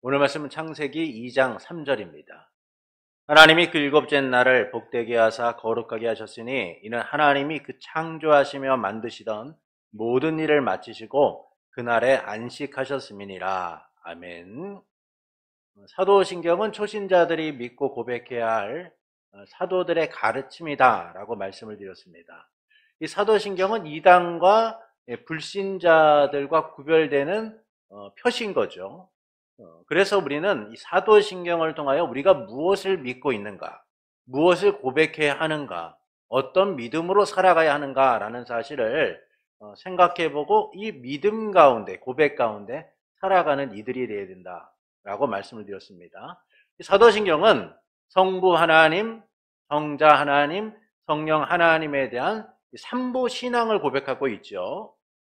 오늘 말씀은 창세기 2장 3절입니다. 하나님이 그 일곱째 날을 복되게 하사 거룩하게 하셨으니 이는 하나님이 그 창조하시며 만드시던 모든 일을 마치시고 그날에 안식하셨음이니라. 아멘. 사도신경은 초신자들이 믿고 고백해야 할 사도들의 가르침이다 라고 말씀을 드렸습니다. 이 사도신경은 이단과 불신자들과 구별되는 표시인 거죠. 그래서 우리는 이 사도신경을 통하여 우리가 무엇을 믿고 있는가, 무엇을 고백해야 하는가, 어떤 믿음으로 살아가야 하는가라는 사실을 생각해보고 이 믿음 가운데, 고백 가운데 살아가는 이들이 되어야 된다라고 말씀을 드렸습니다. 이 사도신경은 성부 하나님, 성자 하나님, 성령 하나님에 대한 삼부 신앙을 고백하고 있죠.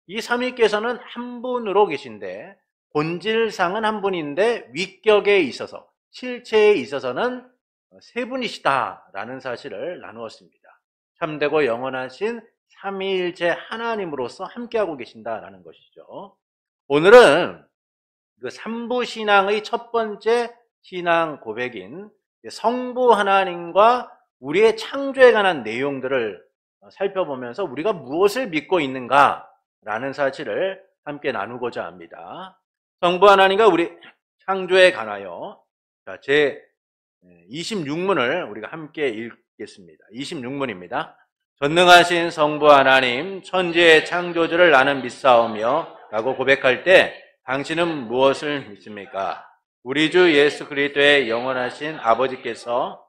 이 삼위께서는 한 분으로 계신데 본질상은 한 분인데 위격에 있어서, 실체에 있어서는 세 분이시다라는 사실을 나누었습니다. 참되고 영원하신 삼위일체 하나님으로서 함께하고 계신다라는 것이죠. 오늘은 그 삼부신앙의 첫 번째 신앙 고백인 성부 하나님과 우리의 창조에 관한 내용들을 살펴보면서 우리가 무엇을 믿고 있는가라는 사실을 함께 나누고자 합니다. 성부 하나님과 우리 창조에 관하여 제 26문을 우리가 함께 읽겠습니다. 26문입니다. 전능하신 성부 하나님, 천지의 창조주를 나는 믿사오며 라고 고백할 때 당신은 무엇을 믿습니까? 우리 주 예수 그리스도의 영원하신 아버지께서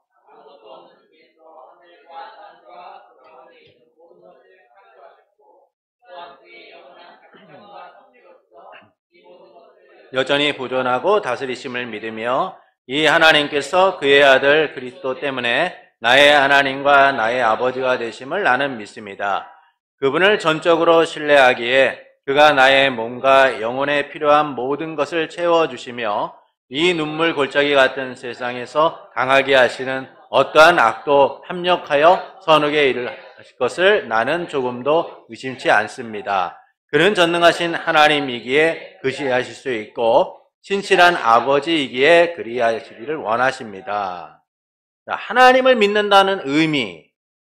여전히 보존하고 다스리심을 믿으며 이 하나님께서 그의 아들 그리스도 때문에 나의 하나님과 나의 아버지가 되심을 나는 믿습니다. 그분을 전적으로 신뢰하기에 그가 나의 몸과 영혼에 필요한 모든 것을 채워주시며 이 눈물 골짜기 같은 세상에서 강하게 하시는 어떠한 악도 합력하여 선하게 일을 하실 것을 나는 조금도 의심치 않습니다. 그는 전능하신 하나님이기에 그시하실 수 있고 신실한 아버지이기에 그리하시기를 원하십니다. 자, 하나님을 믿는다는 의미,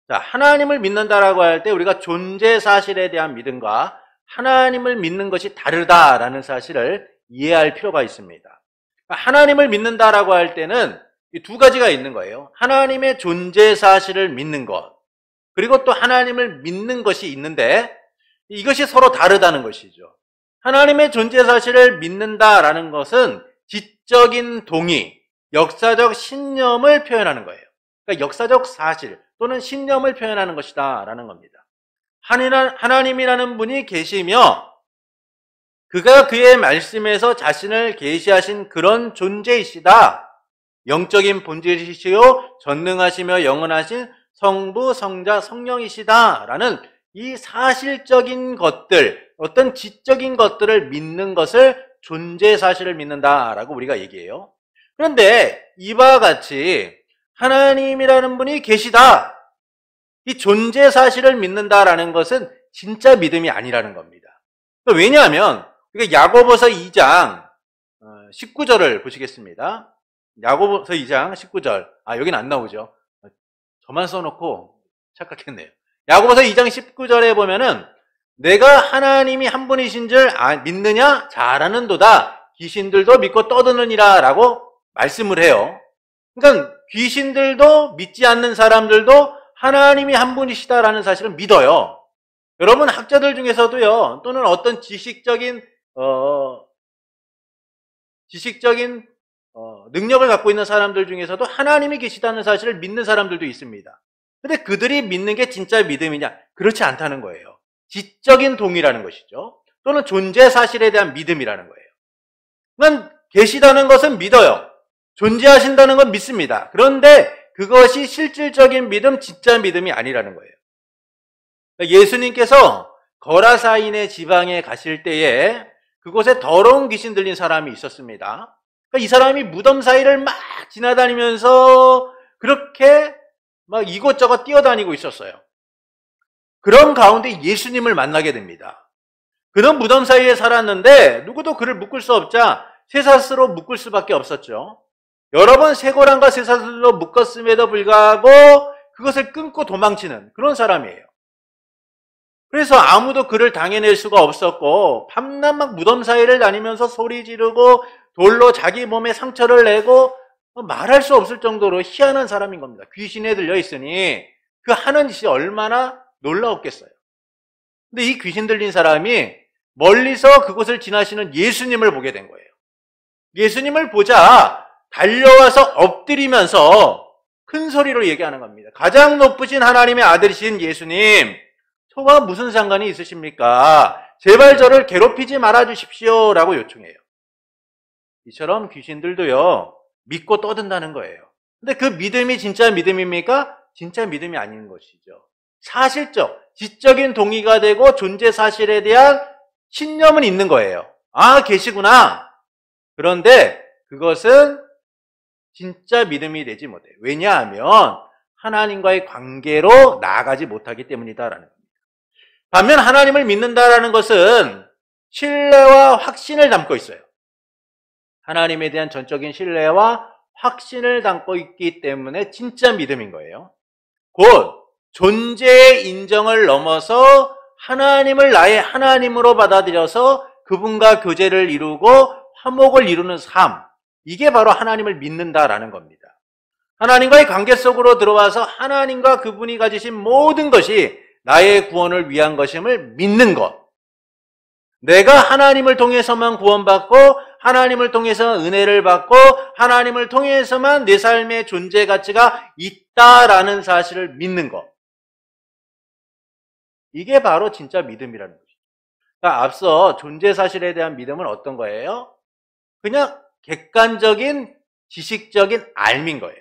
하나님을 믿는다라고 할 때 우리가 존재 사실에 대한 믿음과 하나님을 믿는 것이 다르다라는 사실을 이해할 필요가 있습니다. 하나님을 믿는다라고 할 때는 이 두 가지가 있는 거예요. 하나님의 존재 사실을 믿는 것, 그리고 또 하나님을 믿는 것이 있는데 이것이 서로 다르다는 것이죠. 하나님의 존재 사실을 믿는다라는 것은 지적인 동의, 역사적 신념을 표현하는 거예요. 그러니까 역사적 사실 또는 신념을 표현하는 것이다 라는 겁니다. 하나님이라는 분이 계시며 그가 그의 말씀에서 자신을 계시하신 그런 존재이시다. 영적인 본질이시요 전능하시며 영원하신 성부, 성자, 성령이시다 라는 이 사실적인 것들, 어떤 지적인 것들을 믿는 것을 존재 사실을 믿는다라고 우리가 얘기해요. 그런데 이와 같이 하나님이라는 분이 계시다. 이 존재 사실을 믿는다라는 것은 진짜 믿음이 아니라는 겁니다. 왜냐하면 우리가 야고보서 2장 19절을 보시겠습니다. 야고보서 2장 19절. 여긴 안 나오죠. 저만 써놓고 착각했네요. 야고보서 2장 19절에 보면은 내가 하나님이 한 분이신 줄 믿느냐? 잘하는도다. 귀신들도 믿고 떠드느니라 라고 말씀을 해요. 그러니까 귀신들도 믿지 않는 사람들도 하나님이 한 분이시다라는 사실을 믿어요. 여러분 학자들 중에서도요, 또는 어떤 지식적인 능력을 갖고 있는 사람들 중에서도 하나님이 계시다는 사실을 믿는 사람들도 있습니다. 근데 그들이 믿는 게 진짜 믿음이냐? 그렇지 않다는 거예요. 지적인 동의라는 것이죠. 또는 존재 사실에 대한 믿음이라는 거예요. 그러니까 계시다는 것은 믿어요. 존재하신다는 건 믿습니다. 그런데 그것이 실질적인 믿음, 진짜 믿음이 아니라는 거예요. 예수님께서 거라사인의 지방에 가실 때에 그곳에 더러운 귀신 들린 사람이 있었습니다. 이 사람이 무덤 사이를 막 지나다니면서 그렇게 막 이곳저곳 뛰어다니고 있었어요. 그런 가운데 예수님을 만나게 됩니다. 그는 무덤 사이에 살았는데 누구도 그를 묶을 수 없자 쇠사슬로 묶을 수밖에 없었죠. 여러 번 쇠고랑과 쇠사슬로 묶었음에도 불구하고 그것을 끊고 도망치는 그런 사람이에요. 그래서 아무도 그를 당해낼 수가 없었고 밤낮 막 무덤 사이를 다니면서 소리 지르고 돌로 자기 몸에 상처를 내고 말할 수 없을 정도로 희한한 사람인 겁니다. 귀신에 들려 있으니 그 하는 짓이 얼마나 놀라웠겠어요. 근데 이 귀신 들린 사람이 멀리서 그곳을 지나시는 예수님을 보게 된 거예요. 예수님을 보자 달려와서 엎드리면서 큰 소리로 얘기하는 겁니다. 가장 높으신 하나님의 아들이신 예수님, 저와 무슨 상관이 있으십니까? 제발 저를 괴롭히지 말아주십시오 라고 요청해요. 이처럼 귀신들도요 믿고 떠든다는 거예요. 근데 그 믿음이 진짜 믿음입니까? 진짜 믿음이 아닌 것이죠. 사실적, 지적인 동의가 되고 존재 사실에 대한 신념은 있는 거예요. 아, 계시구나. 그런데 그것은 진짜 믿음이 되지 못해요. 왜냐하면 하나님과의 관계로 나아가지 못하기 때문이다라는 겁니다. 반면 하나님을 믿는다라는 것은 신뢰와 확신을 담고 있어요. 하나님에 대한 전적인 신뢰와 확신을 담고 있기 때문에 진짜 믿음인 거예요. 곧 존재의 인정을 넘어서 하나님을 나의 하나님으로 받아들여서 그분과 교제를 이루고 화목을 이루는 삶, 이게 바로 하나님을 믿는다라는 겁니다. 하나님과의 관계 속으로 들어와서 하나님과 그분이 가지신 모든 것이 나의 구원을 위한 것임을 믿는 것. 내가 하나님을 통해서만 구원받고 하나님을 통해서 은혜를 받고 하나님을 통해서만 내 삶의 존재 가치가 있다라는 사실을 믿는 것. 이게 바로 진짜 믿음이라는 것이죠. 그러니까 앞서 존재 사실에 대한 믿음은 어떤 거예요? 그냥 객관적인 지식적인 알민 거예요.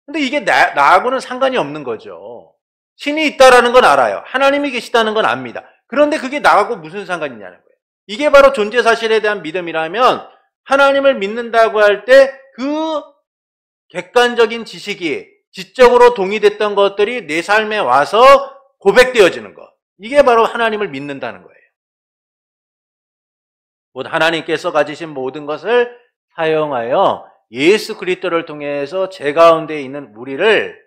근데 이게 나하고는 상관이 없는 거죠. 신이 있다라는 건 알아요. 하나님이 계시다는 건 압니다. 그런데 그게 나하고 무슨 상관이 있냐는 거예요. 이게 바로 존재 사실에 대한 믿음이라면 하나님을 믿는다고 할 때 그 객관적인 지식이 지적으로 동의됐던 것들이 내 삶에 와서 고백되어지는 것. 이게 바로 하나님을 믿는다는 거예요. 곧 하나님께서 가지신 모든 것을 사용하여 예수 그리스도를 통해서 제 가운데 있는 우리를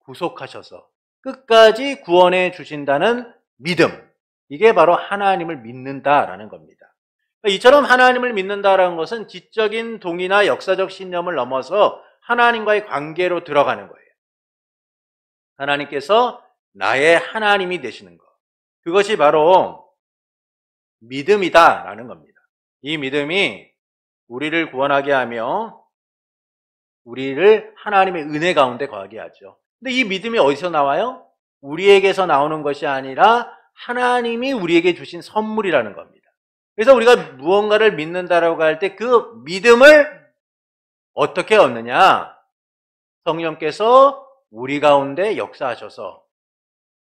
구속하셔서 끝까지 구원해 주신다는 믿음. 이게 바로 하나님을 믿는다라는 겁니다. 이처럼 하나님을 믿는다라는 것은 지적인 동의나 역사적 신념을 넘어서 하나님과의 관계로 들어가는 거예요. 하나님께서 나의 하나님이 되시는 것. 그것이 바로 믿음이다라는 겁니다. 이 믿음이 우리를 구원하게 하며 우리를 하나님의 은혜 가운데 거하게 하죠. 근데 이 믿음이 어디서 나와요? 우리에게서 나오는 것이 아니라 하나님이 우리에게 주신 선물이라는 겁니다. 그래서 우리가 무언가를 믿는다라고 할 때 그 믿음을 어떻게 얻느냐? 성령께서 우리 가운데 역사하셔서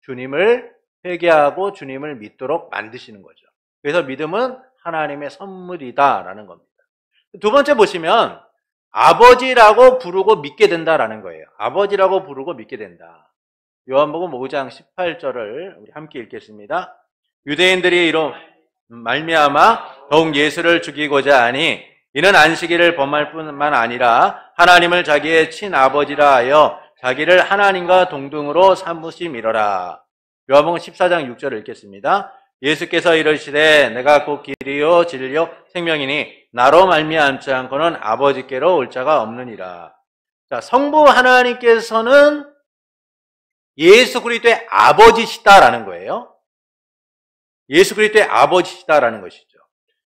주님을 회개하고 주님을 믿도록 만드시는 거죠. 그래서 믿음은 하나님의 선물이다라는 겁니다. 두 번째 보시면 아버지라고 부르고 믿게 된다라는 거예요. 아버지라고 부르고 믿게 된다. 요한복음 5장 18절을 우리 함께 읽겠습니다. 유대인들이 이로 말미암아 더욱 예수를 죽이고자 하니 이는 안식일을 범할 뿐만 아니라 하나님을 자기의 친아버지라 하여 자기를 하나님과 동등으로 삼으심이로라. 요한복음 14장 6절을 읽겠습니다. 예수께서 이르시되 내가 곧 길이요 진리요 생명이니 나로 말미암지 않고는 아버지께로 올 자가 없느니라. 자, 성부 하나님께서는 예수 그리스도의 아버지시다라는 거예요. 예수 그리스도의 아버지시다라는 것이죠.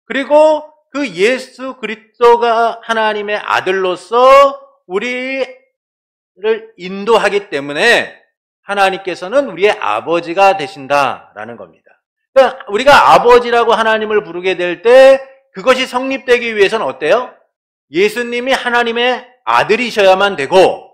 그리고 그 예수 그리스도가 하나님의 아들로서 우리를 인도하기 때문에 하나님께서는 우리의 아버지가 되신다라는 겁니다. 그러니까 우리가 아버지라고 하나님을 부르게 될 때 그것이 성립되기 위해서는 어때요? 예수님이 하나님의 아들이셔야만 되고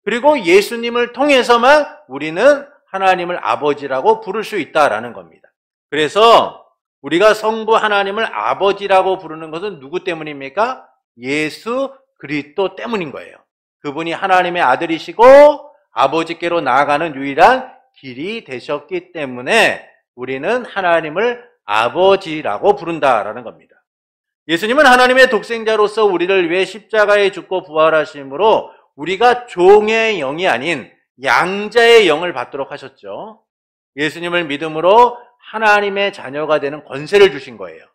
그리고 예수님을 통해서만 우리는 하나님을 아버지라고 부를 수 있다라는 겁니다. 그래서 우리가 성부 하나님을 아버지라고 부르는 것은 누구 때문입니까? 예수 그리스도 때문인 거예요. 그분이 하나님의 아들이시고 아버지께로 나아가는 유일한 길이 되셨기 때문에 우리는 하나님을 아버지라고 부른다라는 겁니다. 예수님은 하나님의 독생자로서 우리를 위해 십자가에 죽고 부활하심으로 우리가 종의 영이 아닌 양자의 영을 받도록 하셨죠. 예수님을 믿음으로 하나님의 자녀가 되는 권세를 주신 거예요.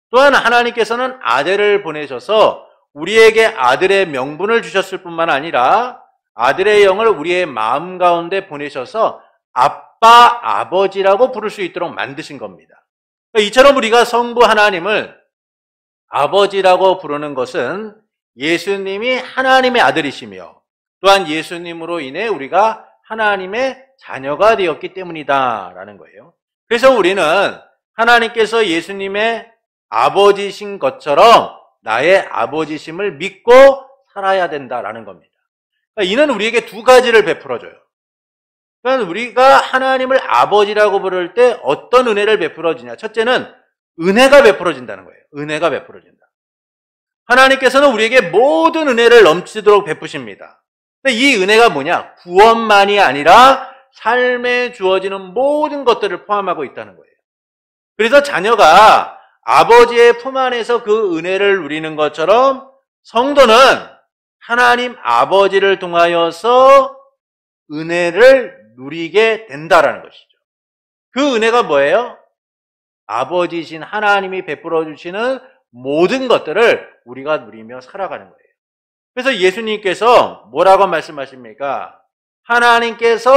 또한 하나님께서는 아들을 보내셔서 우리에게 아들의 명분을 주셨을 뿐만 아니라 아들의 영을 우리의 마음 가운데 보내셔서 아빠, 아버지라고 부를 수 있도록 만드신 겁니다. 이처럼 우리가 성부 하나님을 아버지라고 부르는 것은 예수님이 하나님의 아들이시며 또한 예수님으로 인해 우리가 하나님의 자녀가 되었기 때문이다라는 거예요. 그래서 우리는 하나님께서 예수님의 아버지신 것처럼 나의 아버지심을 믿고 살아야 된다라는 겁니다. 그러니까 이는 우리에게 두 가지를 베풀어줘요. 그러니까 우리가 하나님을 아버지라고 부를 때 어떤 은혜를 베풀어주냐. 첫째는 은혜가 베풀어진다는 거예요. 은혜가 베풀어진다. 하나님께서는 우리에게 모든 은혜를 넘치도록 베푸십니다. 근데 이 은혜가 뭐냐? 구원만이 아니라 삶에 주어지는 모든 것들을 포함하고 있다는 거예요. 그래서 자녀가 아버지의 품 안에서 그 은혜를 누리는 것처럼 성도는 하나님 아버지를 통하여서 은혜를 누리게 된다라는 것이죠. 그 은혜가 뭐예요? 아버지신 하나님이 베풀어 주시는 모든 것들을 우리가 누리며 살아가는 거예요. 그래서 예수님께서 뭐라고 말씀하십니까? 하나님께서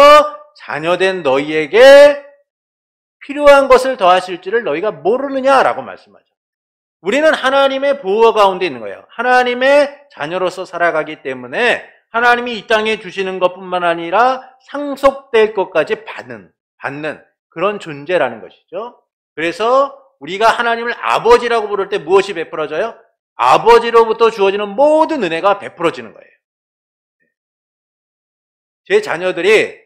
자녀된 너희에게 필요한 것을 더하실 줄을 너희가 모르느냐라고 말씀하죠. 우리는 하나님의 보호 가운데 있는 거예요. 하나님의 자녀로서 살아가기 때문에 하나님이 이 땅에 주시는 것뿐만 아니라 상속될 것까지 받는 그런 존재라는 것이죠. 그래서 우리가 하나님을 아버지라고 부를 때 무엇이 베풀어져요? 아버지로부터 주어지는 모든 은혜가 베풀어지는 거예요. 제 자녀들이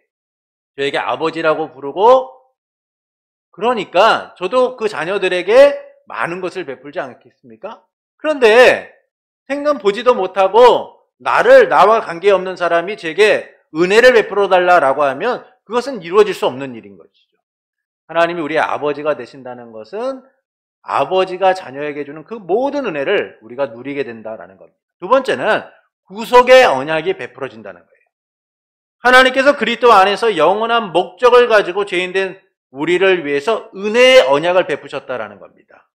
저에게 아버지라고 부르고 그러니까 저도 그 자녀들에게 많은 것을 베풀지 않겠습니까? 그런데 생전 보지도 못하고 나와 관계없는 사람이 제게 은혜를 베풀어 달라고 하면 그것은 이루어질 수 없는 일인 것이죠. 하나님이 우리의 아버지가 되신다는 것은 아버지가 자녀에게 주는 그 모든 은혜를 우리가 누리게 된다는 겁니다. 두 번째는 구속의 언약이 베풀어진다는 거예요. 하나님께서 그리스도 안에서 영원한 목적을 가지고 죄인된 우리를 위해서 은혜의 언약을 베푸셨다라는 겁니다.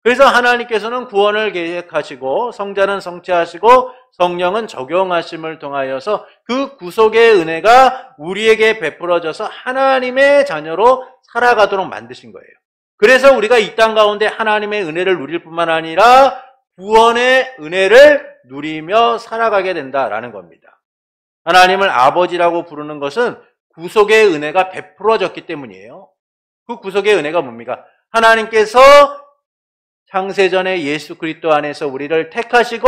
그래서 하나님께서는 구원을 계획하시고 성자는 성취하시고 성령은 적용하심을 통하여서 그 구속의 은혜가 우리에게 베풀어져서 하나님의 자녀로 살아가도록 만드신 거예요. 그래서 우리가 이 땅 가운데 하나님의 은혜를 누릴 뿐만 아니라 구원의 은혜를 누리며 살아가게 된다라는 겁니다. 하나님을 아버지라고 부르는 것은 구속의 은혜가 베풀어졌기 때문이에요. 그 구속의 은혜가 뭡니까? 하나님께서 창세전에 예수 그리스도 안에서 우리를 택하시고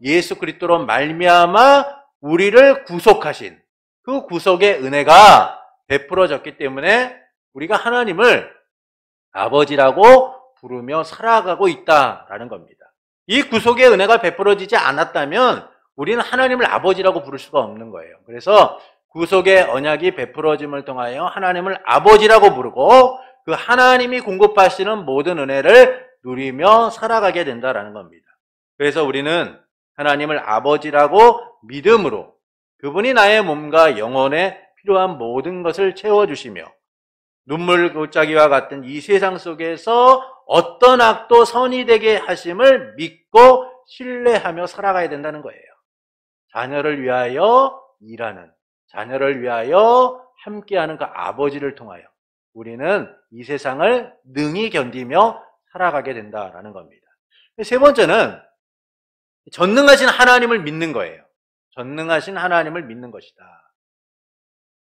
예수 그리스도로 말미암아 우리를 구속하신 그 구속의 은혜가 베풀어졌기 때문에 우리가 하나님을 아버지라고 부르며 살아가고 있다라는 겁니다. 이 구속의 은혜가 베풀어지지 않았다면 우리는 하나님을 아버지라고 부를 수가 없는 거예요. 그래서 구속의 언약이 베풀어짐을 통하여 하나님을 아버지라고 부르고 그 하나님이 공급하시는 모든 은혜를 누리며 살아가게 된다라는 겁니다. 그래서 우리는 하나님을 아버지라고 믿음으로 그분이 나의 몸과 영혼에 필요한 모든 것을 채워주시며 눈물 골짜기와 같은 이 세상 속에서 어떤 악도 선이 되게 하심을 믿고 신뢰하며 살아가야 된다는 거예요. 자녀를 위하여 일하는, 자녀를 위하여 함께하는 그 아버지를 통하여 우리는 이 세상을 능히 견디며 살아가게 된다라는 겁니다. 세 번째는 전능하신 하나님을 믿는 거예요. 전능하신 하나님을 믿는 것이다.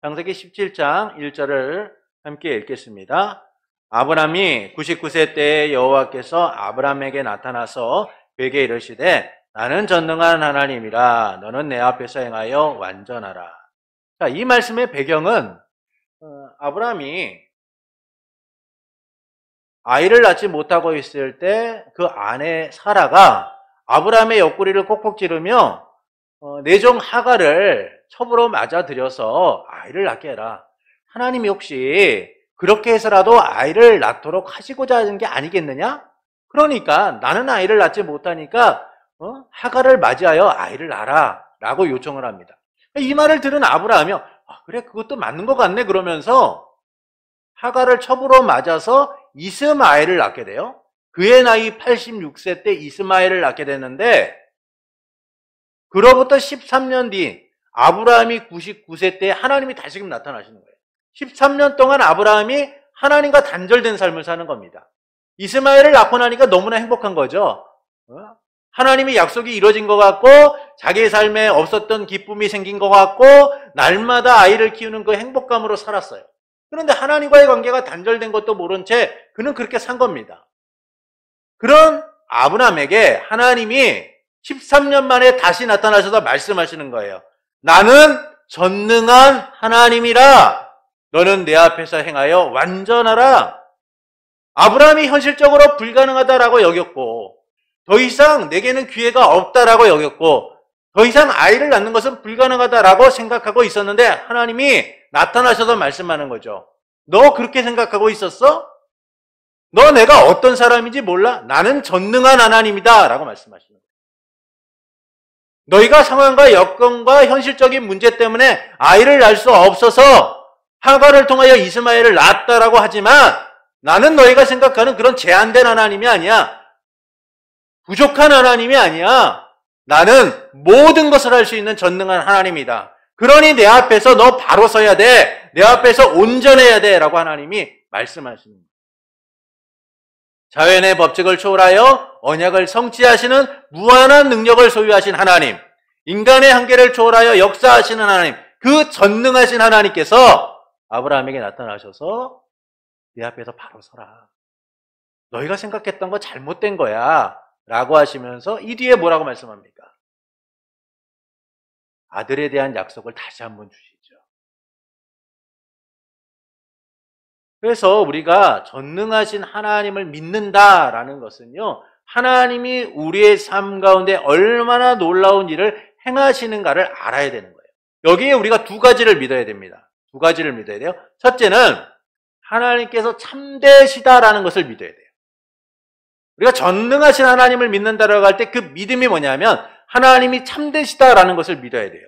창세기 17장 1절을 함께 읽겠습니다. 아브람이 99세 때에 여호와께서 아브람에게 나타나서 그에게 이르시되 나는 전능한 하나님이라 너는 내 앞에서 행하여 완전하라. 자, 이 말씀의 배경은 아브람이 아이를 낳지 못하고 있을 때 그 아내 사라가 아브람의 옆구리를 콕콕 찌르며 내종 하갈을 첩으로 맞아들여서 아이를 낳게 해라. 하나님이 혹시 그렇게 해서라도 아이를 낳도록 하시고자 하는 게 아니겠느냐? 그러니까 나는 아이를 낳지 못하니까 하갈을 맞이하여 아이를 낳아라 라고 요청을 합니다. 이 말을 들은 아브라함이 그래 그것도 맞는 것 같네 그러면서 하갈을 첩으로 맞아서 이스마엘을 낳게 돼요. 그의 나이 86세 때 이스마엘을 낳게 됐는데 그로부터 13년 뒤 아브라함이 99세 때 하나님이 다시금 나타나시는 거예요. 13년 동안 아브라함이 하나님과 단절된 삶을 사는 겁니다. 이스마엘을 낳고 나니까 너무나 행복한 거죠. 하나님의 약속이 이루어진 것 같고 자기의 삶에 없었던 기쁨이 생긴 것 같고 날마다 아이를 키우는 그 행복감으로 살았어요. 그런데 하나님과의 관계가 단절된 것도 모른 채 그는 그렇게 산 겁니다. 그런 아브라함에게 하나님이 13년 만에 다시 나타나셔서 말씀하시는 거예요. 나는 전능한 하나님이라 너는 내 앞에서 행하여 완전하라. 아브라함이 현실적으로 불가능하다라고 여겼고 더 이상 내게는 기회가 없다라고 여겼고 더 이상 아이를 낳는 것은 불가능하다라고 생각하고 있었는데 하나님이 나타나셔서 말씀하는 거죠. 너 그렇게 생각하고 있었어? 너 내가 어떤 사람인지 몰라? 나는 전능한 하나님이다 라고 말씀하시는 거예요. 너희가 상황과 여건과 현실적인 문제 때문에 아이를 낳을 수 없어서 하갈을 통하여 이스마엘을 낳았다라고 하지만 나는 너희가 생각하는 그런 제한된 하나님이 아니야. 부족한 하나님이 아니야. 나는 모든 것을 할 수 있는 전능한 하나님이다. 그러니 내 앞에서 너 바로 서야 돼. 내 앞에서 온전해야 돼. 라고 하나님이 말씀하십니다. 자연의 법칙을 초월하여 언약을 성취하시는 무한한 능력을 소유하신 하나님, 인간의 한계를 초월하여 역사하시는 하나님, 그 전능하신 하나님께서 아브라함에게 나타나셔서 내 앞에서 바로 서라. 너희가 생각했던 거 잘못된 거야. 라고 하시면서 이 뒤에 뭐라고 말씀합니까? 아들에 대한 약속을 다시 한번 주시죠. 그래서 우리가 전능하신 하나님을 믿는다라는 것은요, 하나님이 우리의 삶 가운데 얼마나 놀라운 일을 행하시는가를 알아야 되는 거예요. 여기에 우리가 두 가지를 믿어야 됩니다. 두 가지를 믿어야 돼요. 첫째는 하나님께서 참되시다라는 것을 믿어야 돼요. 우리가 전능하신 하나님을 믿는다라고 할 때 그 믿음이 뭐냐면 하나님이 참되시다라는 것을 믿어야 돼요.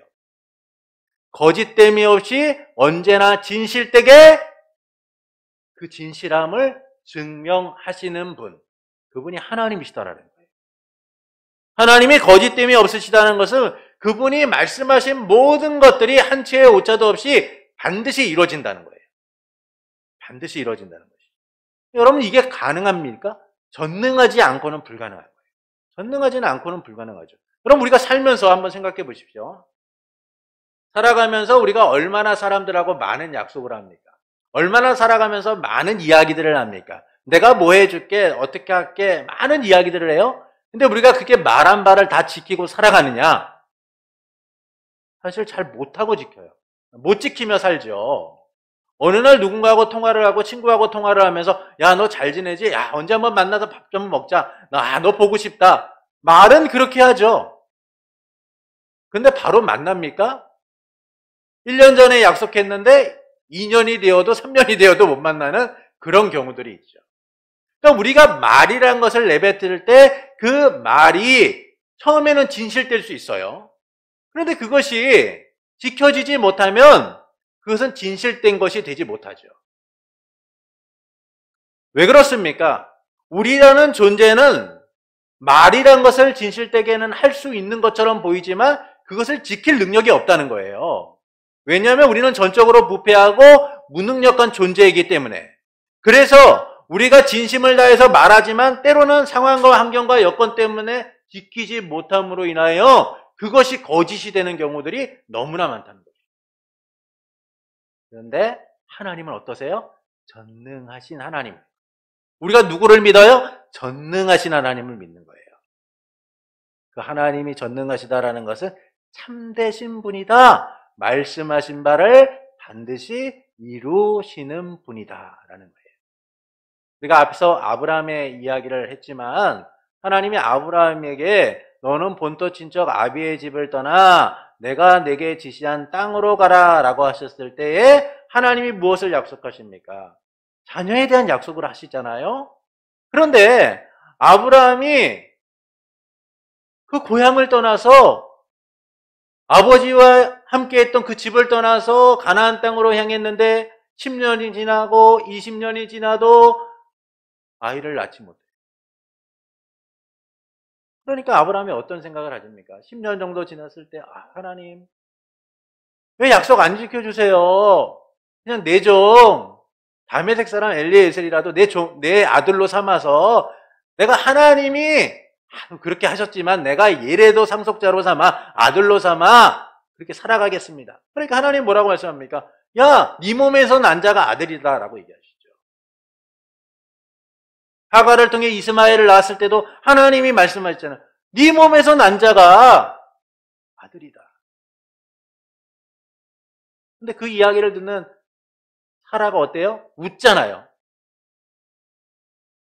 거짓됨이 없이 언제나 진실되게 그 진실함을 증명하시는 분, 그분이 하나님이시다라는 거예요. 하나님이 거짓됨이 없으시다는 것은 그분이 말씀하신 모든 것들이 한 채의 오차도 없이 반드시 이루어진다는 거예요. 반드시 이루어진다는 것이죠. 여러분 이게 가능합니까? 전능하지 않고는 불가능한 거예요. 전능하지는 않고는 불가능하죠. 그럼 우리가 살면서 한번 생각해 보십시오. 살아가면서 우리가 얼마나 사람들하고 많은 약속을 합니까? 얼마나 살아가면서 많은 이야기들을 합니까? 내가 뭐 해줄게, 어떻게 할게, 많은 이야기들을 해요. 근데 우리가 그게 말한 바를 다 지키고 살아가느냐? 사실 잘 못하고 지켜요. 못 지키며 살죠. 어느 날 누군가하고 통화를 하고 친구하고 통화를 하면서 야, 너 잘 지내지? 야, 언제 한번 만나서 밥 좀 먹자. 너 보고 싶다. 말은 그렇게 하죠. 근데 바로 만납니까? 1년 전에 약속했는데 2년이 되어도 3년이 되어도 못 만나는 그런 경우들이 있죠. 그러니까 우리가 말이라는 것을 내뱉을 때 그 말이 처음에는 진실될 수 있어요. 그런데 그것이 지켜지지 못하면 그것은 진실된 것이 되지 못하죠. 왜 그렇습니까? 우리라는 존재는 말이라는 것을 진실되게는 할 수 있는 것처럼 보이지만 그것을 지킬 능력이 없다는 거예요. 왜냐하면 우리는 전적으로 부패하고 무능력한 존재이기 때문에. 그래서 우리가 진심을 다해서 말하지만 때로는 상황과 환경과 여건 때문에 지키지 못함으로 인하여 그것이 거짓이 되는 경우들이 너무나 많다는 거죠. 그런데 하나님은 어떠세요? 전능하신 하나님. 우리가 누구를 믿어요? 전능하신 하나님을 믿는 거예요. 그 하나님이 전능하시다라는 것은 참되신 분이다. 말씀하신 바를 반드시 이루시는 분이다라는 거예요. 우리가 앞서 아브라함의 이야기를 했지만 하나님이 아브라함에게 너는 본토 친척 아비의 집을 떠나 내가 내게 지시한 땅으로 가라 라고 하셨을 때에 하나님이 무엇을 약속하십니까? 자녀에 대한 약속을 하시잖아요. 그런데 아브라함이 그 고향을 떠나서 아버지와 함께했던 그 집을 떠나서 가나안 땅으로 향했는데 10년이 지나고 20년이 지나도 아이를 낳지 못해요. 그러니까 아브라함이 어떤 생각을 하십니까? 10년 정도 지났을 때 하나님 왜 약속 안 지켜주세요? 그냥 내 종 다메섹 사람 엘리에셀이라도 내 아들로 삼아서 내가 하나님이 그렇게 하셨지만 내가 예래도 상속자로 삼아 아들로 삼아 그렇게 살아가겠습니다. 그러니까 하나님 뭐라고 말씀합니까? 야, 네 몸에서 난 자가 아들이다 라고 얘기하시죠. 하갈을 통해 이스마엘을 낳았을 때도 하나님이 말씀하셨잖아요. 네 몸에서 난 자가 아들이다. 근데 그 이야기를 듣는 사라가 어때요? 웃잖아요.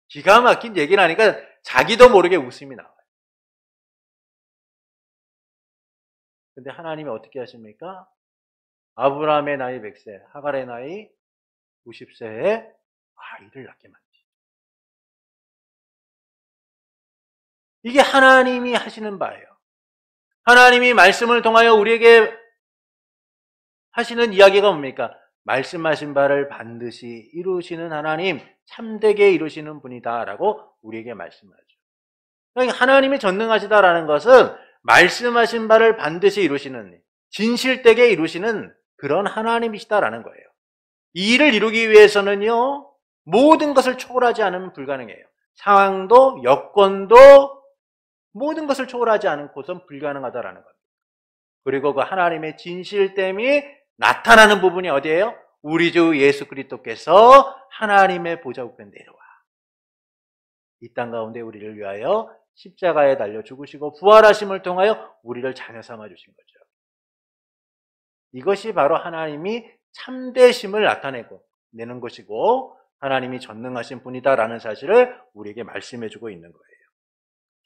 기가 막힌 얘기를 하니까 자기도 모르게 웃음이 나와요. 근데 하나님이 어떻게 하십니까? 아브라함의 나이 100세, 하갈의 나이 90세에 아이를 낳게 만드시죠. 이게 하나님이 하시는 바예요. 하나님이 말씀을 통하여 우리에게 하시는 이야기가 뭡니까? 말씀하신 바를 반드시 이루시는 하나님, 참되게 이루시는 분이다 라고 우리에게 말씀하죠. 그러니까 하나님이 전능하시다라는 것은 말씀하신 바를 반드시 이루시는, 진실되게 이루시는 그런 하나님이시다라는 거예요. 이 일을 이루기 위해서는요, 모든 것을 초월하지 않으면 불가능해요. 상황도, 여건도, 모든 것을 초월하지 않고선 불가능하다라는 겁니다. 그리고 그 하나님의 진실됨이 나타나는 부분이 어디예요? 우리 주 예수 그리스도께서 하나님의 보좌 우편에 내려와 이 땅 가운데 우리를 위하여 십자가에 달려 죽으시고 부활하심을 통하여 우리를 자녀 삼아 주신 거죠. 이것이 바로 하나님이 참되심을 나타내는 것이고 하나님이 전능하신 분이다라는 사실을 우리에게 말씀해 주고 있는 거예요.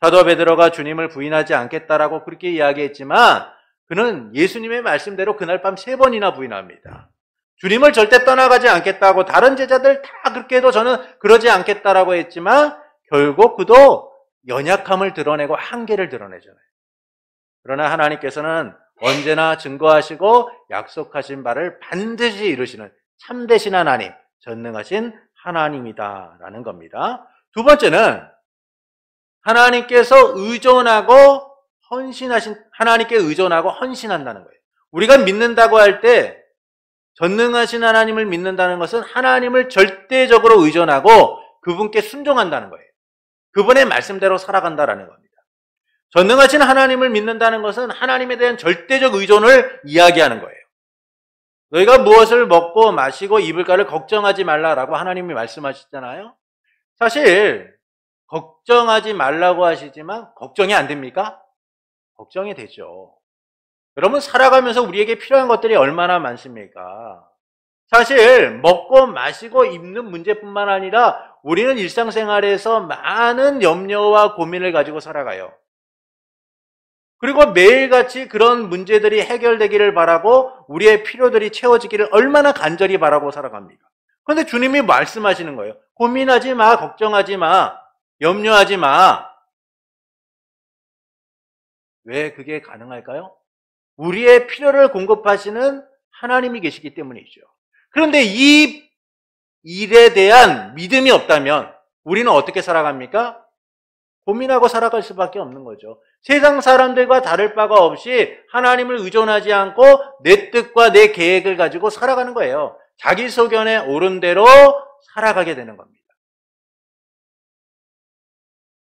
사도 베드로가 주님을 부인하지 않겠다라고 그렇게 이야기했지만 그는 예수님의 말씀대로 그날 밤 3번이나 부인합니다. 주님을 절대 떠나가지 않겠다고 다른 제자들 다 그렇게 해도 저는 그러지 않겠다라고 했지만 결국 그도 연약함을 드러내고 한계를 드러내잖아요. 그러나 하나님께서는 언제나 증거하시고 약속하신 바를 반드시 이루시는 참되신 하나님, 전능하신 하나님이다라는 겁니다. 두 번째는 하나님께서 하나님께 의존하고 헌신한다는 거예요. 우리가 믿는다고 할 때 전능하신 하나님을 믿는다는 것은 하나님을 절대적으로 의존하고 그분께 순종한다는 거예요. 그분의 말씀대로 살아간다라는 겁니다. 전능하신 하나님을 믿는다는 것은 하나님에 대한 절대적 의존을 이야기하는 거예요. 너희가 무엇을 먹고 마시고 입을까를 걱정하지 말라라고 하나님이 말씀하시잖아요. 사실 걱정하지 말라고 하시지만 걱정이 안 됩니까? 걱정이 되죠. 여러분 살아가면서 우리에게 필요한 것들이 얼마나 많습니까? 사실 먹고 마시고 입는 문제뿐만 아니라 우리는 일상생활에서 많은 염려와 고민을 가지고 살아가요. 그리고 매일같이 그런 문제들이 해결되기를 바라고 우리의 필요들이 채워지기를 얼마나 간절히 바라고 살아갑니까? 그런데 주님이 말씀하시는 거예요. 고민하지 마, 걱정하지 마, 염려하지 마. 왜 그게 가능할까요? 우리의 필요를 공급하시는 하나님이 계시기 때문이죠. 그런데 이 일에 대한 믿음이 없다면 우리는 어떻게 살아갑니까? 고민하고 살아갈 수밖에 없는 거죠. 세상 사람들과 다를 바가 없이 하나님을 의존하지 않고 내 뜻과 내 계획을 가지고 살아가는 거예요. 자기 소견에 옳은 대로 살아가게 되는 겁니다.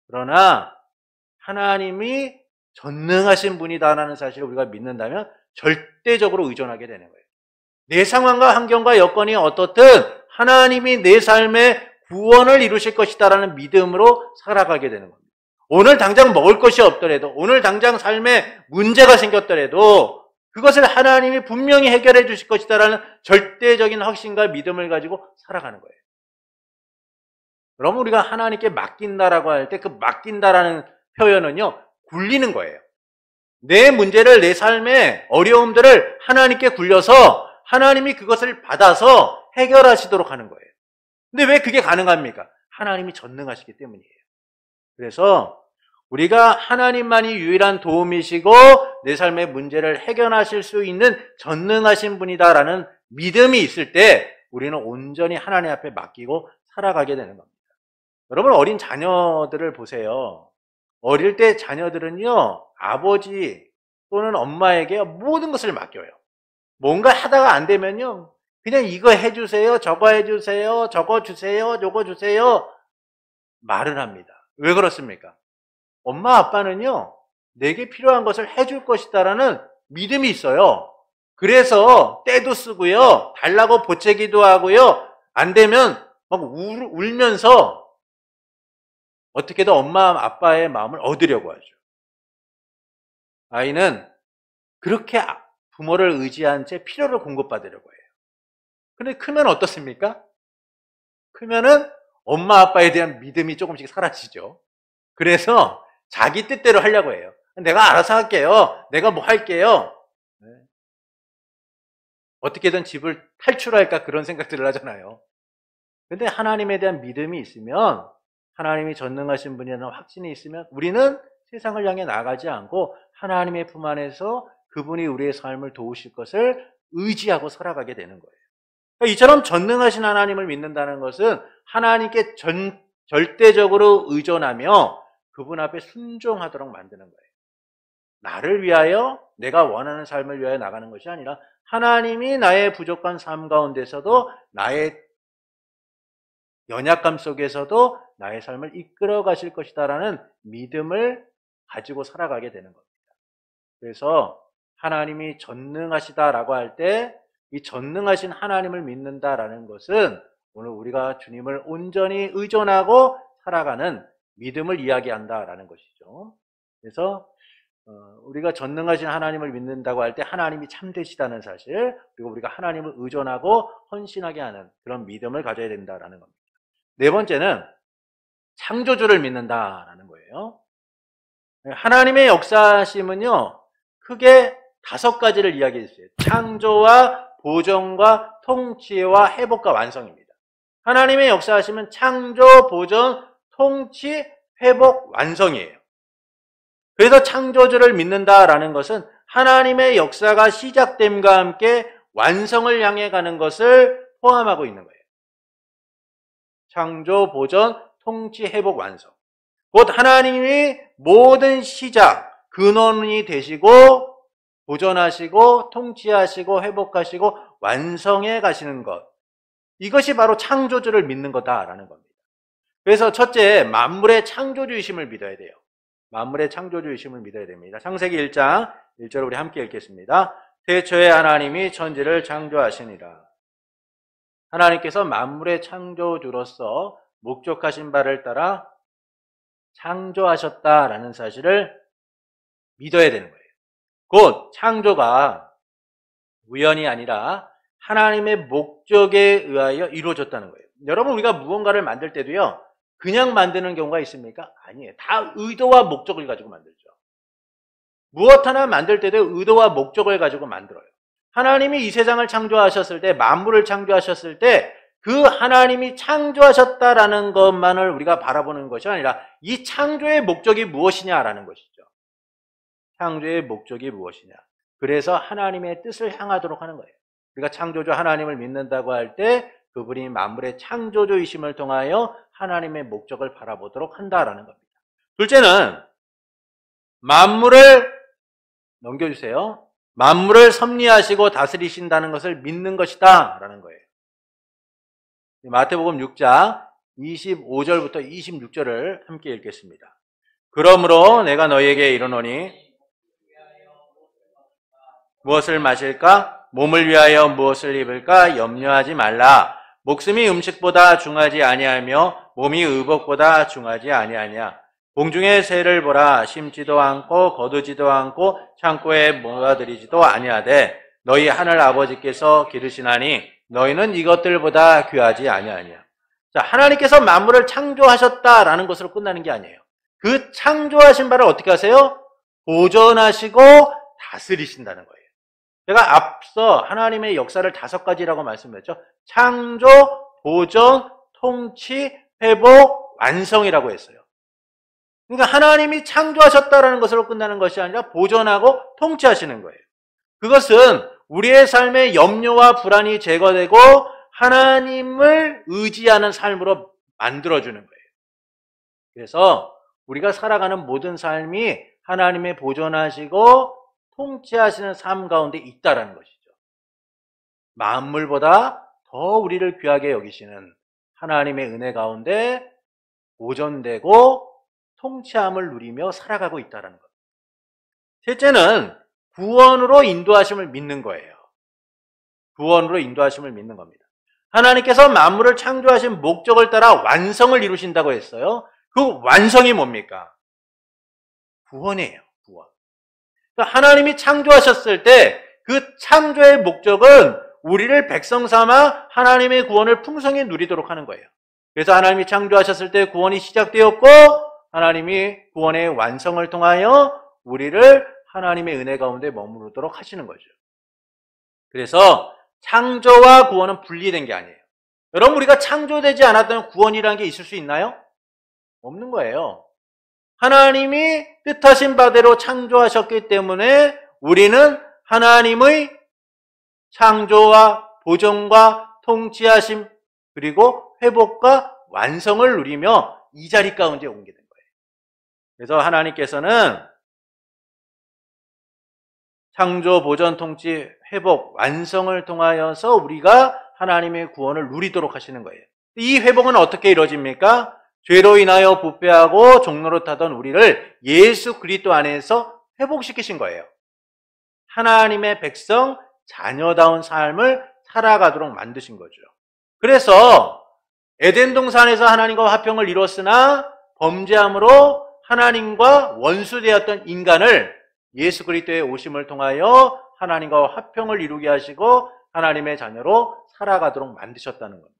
그러나 하나님이 전능하신 분이다라는 사실을 우리가 믿는다면 절대적으로 의존하게 되는 거예요. 내 상황과 환경과 여건이 어떻든 하나님이 내 삶의 구원을 이루실 것이다라는 믿음으로 살아가게 되는 겁니다. 오늘 당장 먹을 것이 없더라도, 오늘 당장 삶에 문제가 생겼더라도 그것을 하나님이 분명히 해결해 주실 것이다라는 절대적인 확신과 믿음을 가지고 살아가는 거예요. 그럼 우리가 하나님께 맡긴다라고 할 때 그 맡긴다라는 표현은요, 굴리는 거예요. 내 문제를, 내 삶의 어려움들을 하나님께 굴려서 하나님이 그것을 받아서 해결하시도록 하는 거예요. 근데 왜 그게 가능합니까? 하나님이 전능하시기 때문이에요. 그래서 우리가 하나님만이 유일한 도움이시고 내 삶의 문제를 해결하실 수 있는 전능하신 분이다라는 믿음이 있을 때 우리는 온전히 하나님 앞에 맡기고 살아가게 되는 겁니다. 여러분, 어린 자녀들을 보세요. 어릴 때 자녀들은요, 아버지 또는 엄마에게 모든 것을 맡겨요. 뭔가 하다가 안 되면요, 그냥 이거 해주세요, 저거 해주세요, 저거 주세요, 요거 주세요 말을 합니다. 왜 그렇습니까? 엄마 아빠는요, 내게 필요한 것을 해줄 것이다라는 믿음이 있어요. 그래서 떼도 쓰고요, 달라고 보채기도 하고요, 안 되면 막 울면서 어떻게든 엄마 아빠의 마음을 얻으려고 하죠. 아이는 그렇게 부모를 의지한 채 필요를 공급받으려고 해요. 근데 크면 어떻습니까? 크면은 엄마 아빠에 대한 믿음이 조금씩 사라지죠. 그래서 자기 뜻대로 하려고 해요. 내가 알아서 할게요. 내가 뭐 할게요. 어떻게든 집을 탈출할까 그런 생각들을 하잖아요. 근데 하나님에 대한 믿음이 있으면, 하나님이 전능하신 분이라는 확신이 있으면 우리는 세상을 향해 나가지 않고 하나님의 품 안에서 그분이 우리의 삶을 도우실 것을 의지하고 살아가게 되는 거예요. 그러니까 이처럼 전능하신 하나님을 믿는다는 것은 하나님께 절대적으로 의존하며 그분 앞에 순종하도록 만드는 거예요. 나를 위하여, 내가 원하는 삶을 위하여 나가는 것이 아니라 하나님이 나의 부족한 삶 가운데서도, 나의 연약감 속에서도 나의 삶을 이끌어 가실 것이다라는 믿음을 가지고 살아가게 되는 겁니다. 그래서 하나님이 전능하시다라고 할 때 이 전능하신 하나님을 믿는다라는 것은 오늘 우리가 주님을 온전히 의존하고 살아가는 믿음을 이야기한다라는 것이죠. 그래서 우리가 전능하신 하나님을 믿는다고 할 때 하나님이 참되시다는 사실, 그리고 우리가 하나님을 의존하고 헌신하게 하는 그런 믿음을 가져야 된다라는 겁니다. 네 번째는 창조주를 믿는다라는 거예요. 하나님의 역사심은요, 크게 5가지를 이야기했어요. 창조와 보존과 통치와 회복과 완성입니다. 하나님의 역사하심은 창조, 보존, 통치, 회복, 완성이에요. 그래서 창조주를 믿는다라는 것은 하나님의 역사가 시작됨과 함께 완성을 향해 가는 것을 포함하고 있는 거예요. 창조, 보존, 통치, 회복, 완성. 곧 하나님이 모든 시작, 근원이 되시고 보존하시고 통치하시고 회복하시고 완성해 가시는 것. 이것이 바로 창조주를 믿는 거다라는 겁니다. 그래서 첫째, 만물의 창조주이심을 믿어야 돼요. 만물의 창조주이심을 믿어야 됩니다. 창세기 1장 1절 우리 함께 읽겠습니다. 태초에 하나님이 천지를 창조하시니라. 하나님께서 만물의 창조주로서 목적하신 바를 따라 창조하셨다라는 사실을 믿어야 되는 거예요. 곧 창조가 우연이 아니라 하나님의 목적에 의하여 이루어졌다는 거예요. 여러분, 우리가 무언가를 만들 때도요, 그냥 만드는 경우가 있습니까? 아니에요. 다 의도와 목적을 가지고 만들죠. 무엇 하나 만들 때도 의도와 목적을 가지고 만들어요. 하나님이 이 세상을 창조하셨을 때, 만물을 창조하셨을 때 그 하나님이 창조하셨다라는 것만을 우리가 바라보는 것이 아니라 이 창조의 목적이 무엇이냐라는 것이죠. 창조의 목적이 무엇이냐. 그래서 하나님의 뜻을 향하도록 하는 거예요. 우리가 창조주 하나님을 믿는다고 할 때 그분이 만물의 창조주이심을 통하여 하나님의 목적을 바라보도록 한다라는 겁니다. 둘째는 만물을 넘겨주세요. 만물을 섭리하시고 다스리신다는 것을 믿는 것이다 라는 거예요. 마태복음 6장 25절부터 26절을 함께 읽겠습니다. 그러므로 내가 너희에게 이르노니 무엇을 마실까? 몸을 위하여 무엇을 입을까? 염려하지 말라. 목숨이 음식보다 중하지 아니하며 몸이 의복보다 중하지 아니하냐. 공중의 새를 보라. 심지도 않고 거두지도 않고 창고에 모아들이지도 아니하되 너희 하늘 아버지께서 기르시나니 너희는 이것들보다 귀하지 아니하냐. 자, 하나님께서 만물을 창조하셨다라는 것으로 끝나는 게 아니에요. 그 창조하신 바를 어떻게 하세요? 보존하시고 다스리신다는 거예요. 제가 앞서 하나님의 역사를 5가지라고 말씀드렸죠. 창조, 보존, 통치, 회복, 완성이라고 했어요. 그러니까 하나님이 창조하셨다라는 것으로 끝나는 것이 아니라 보존하고 통치하시는 거예요. 그것은 우리의 삶의 염려와 불안이 제거되고 하나님을 의지하는 삶으로 만들어주는 거예요. 그래서 우리가 살아가는 모든 삶이 하나님의 보존하시고 통치하시는 삶 가운데 있다라는 것이죠. 만물보다 더 우리를 귀하게 여기시는 하나님의 은혜 가운데 보존되고 통치함을 누리며 살아가고 있다는 것. 셋째는 구원으로 인도하심을 믿는 거예요. 구원으로 인도하심을 믿는 겁니다. 하나님께서 만물을 창조하신 목적을 따라 완성을 이루신다고 했어요. 그 완성이 뭡니까? 구원이에요. 구원. 그러니까 하나님이 창조하셨을 때 그 창조의 목적은 우리를 백성 삼아 하나님의 구원을 풍성히 누리도록 하는 거예요. 그래서 하나님이 창조하셨을 때 구원이 시작되었고 하나님이 구원의 완성을 통하여 우리를 하나님의 은혜 가운데 머무르도록 하시는 거죠. 그래서 창조와 구원은 분리된 게 아니에요. 여러분, 우리가 창조되지 않았던 구원이라는 게 있을 수 있나요? 없는 거예요. 하나님이 뜻하신 바대로 창조하셨기 때문에 우리는 하나님의 창조와 보존과 통치하심 그리고 회복과 완성을 누리며 이 자리 가운데 오게 된 거예요. 그래서 하나님께서는 창조, 보존, 통치, 회복, 완성을 통하여서 우리가 하나님의 구원을 누리도록 하시는 거예요. 이 회복은 어떻게 이루어집니까? 죄로 인하여 부패하고 종노릇하던 우리를 예수 그리스도 안에서 회복시키신 거예요. 하나님의 백성, 자녀다운 삶을 살아가도록 만드신 거죠. 그래서 에덴 동산에서 하나님과 화평을 이뤘으나 범죄함으로 하나님과 원수되었던 인간을 예수 그리스도의 오심을 통하여 하나님과 화평을 이루게 하시고 하나님의 자녀로 살아가도록 만드셨다는 겁니다.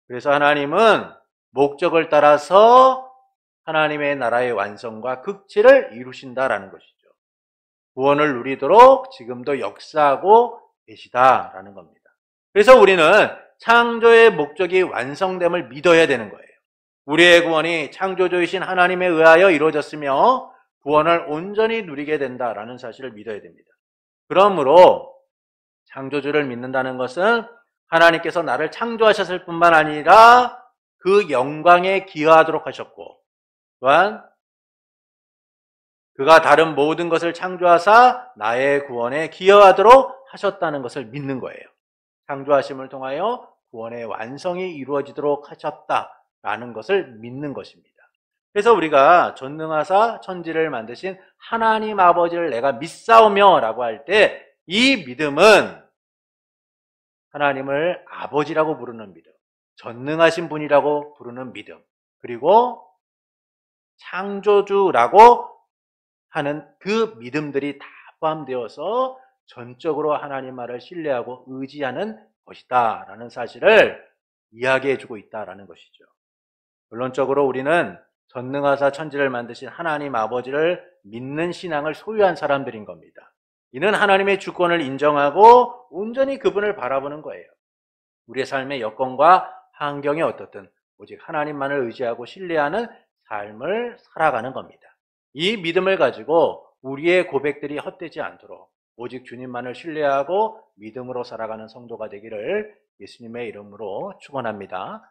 그래서 하나님은 목적을 따라서 하나님의 나라의 완성과 극치를 이루신다라는 것이죠. 구원을 누리도록 지금도 역사하고 계시다라는 겁니다. 그래서 우리는 창조의 목적이 완성됨을 믿어야 되는 거예요. 우리의 구원이 창조주이신 하나님에 의하여 이루어졌으며 구원을 온전히 누리게 된다라는 사실을 믿어야 됩니다. 그러므로 창조주를 믿는다는 것은 하나님께서 나를 창조하셨을 뿐만 아니라 그 영광에 기여하도록 하셨고 또한 그가 다른 모든 것을 창조하사 나의 구원에 기여하도록 하셨다는 것을 믿는 거예요. 창조하심을 통하여 구원의 완성이 이루어지도록 하셨다라는 것을 믿는 것입니다. 그래서 우리가 전능하사 천지를 만드신 하나님 아버지를 내가 믿사오며 라고 할 때 이 믿음은 하나님을 아버지라고 부르는 믿음, 전능하신 분이라고 부르는 믿음, 그리고 창조주라고 하는 그 믿음들이 다 포함되어서 전적으로 하나님 말을 신뢰하고 의지하는 것이다 라는 사실을 이야기해 주고 있다라는 것이죠. 결론적으로 우리는 전능하사 천지를 만드신 하나님 아버지를 믿는 신앙을 소유한 사람들인 겁니다. 이는 하나님의 주권을 인정하고 온전히 그분을 바라보는 거예요. 우리의 삶의 여건과 환경이 어떻든 오직 하나님만을 의지하고 신뢰하는 삶을 살아가는 겁니다. 이 믿음을 가지고 우리의 고백들이 헛되지 않도록 오직 주님만을 신뢰하고 믿음으로 살아가는 성도가 되기를 예수님의 이름으로 축원합니다.